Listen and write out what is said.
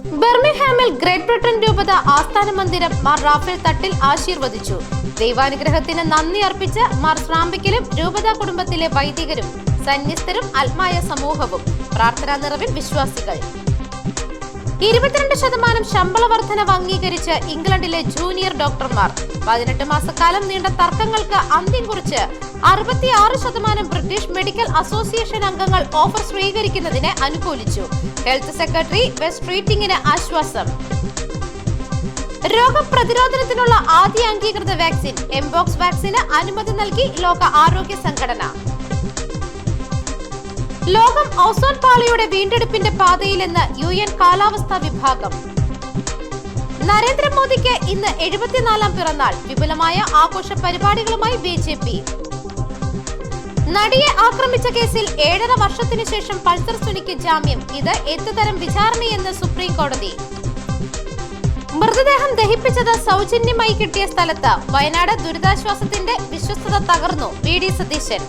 ബർമിംഗ്ഹാമിൽ great Britain രൂപത ആസ്ഥാന മന്ദിരം മാർ റാഫേൽ തട്ടിൽ ആശീർവദിച്ചു. ദൈവാനുഗ്രഹത്തിന് നന്ദി അർപ്പിച്ച് മാർ ശ്രാമ്പിക്കലും രൂപത കുടുംബത്തിലെ വൈദികരും സന്യസ്തരും ആത്മായ സമൂഹവും പ്രാർത്ഥനാ നിറവിൽ വിശ്വാസികൾ. 22% ശമ്പള വർധനവ് അംഗീകരിച്ച് ഇംഗ്ലണ്ടിലെ ജൂനിയർ ഡോക്ടർമാർ. 18 മാസക്കാലം നീണ്ട തർക്കങ്ങൾക്ക് അന്ത്യം കുറിച്ച് 66% ബ്രിട്ടീഷ് മെഡിക്കൽ അസോസിയേഷൻ അംഗങ്ങൾ ഓഫർ സ്വീകരിക്കുന്നതിനെ അനുകൂലിച്ചു. ഹെൽത്ത് സെക്രട്ടറി വെസ്റ്റ് ട്രീറ്റിംഗിന് ആശ്വാസം. രോഗപ്രതിരോധത്തിനുള്ള ആദ്യ അംഗീകൃത വാക്സിൻ എംബോക്സ് വാക്സിന് അനുമതി നൽകി ലോക ആരോഗ്യ സംഘടന. ലോകം ഓസോൺ പാളിയുടെ വീണ്ടെടുപ്പിന്റെ പാതയിലെന്ന് UN കാലാവസ്ഥാ വിഭാഗം. നരേന്ദ്രമോദിക്ക് ഇന്ന് 74ാം പിറന്നാൾ. വിപുലമായ ആഘോഷ പരിപാടികളുമായി BJP. നടിയെ ആക്രമിച്ച കേസിൽ 7.5 വർഷത്തിനു ശേഷം പൾസർ സുനിക്ക് ജാമ്യം. ഇത് എന്തുതരം വിചാരണയെന്ന് സുപ്രീം കോടതി. മൃതദേഹം ദഹിപ്പിച്ചത് സൗജന്യമായി കിട്ടിയ സ്ഥലത്ത് വയനാട് ദുരിതാശ്വാസത്തിന്റെ വിശ്വസ്തത തകർന്നു. VD സതീശൻ.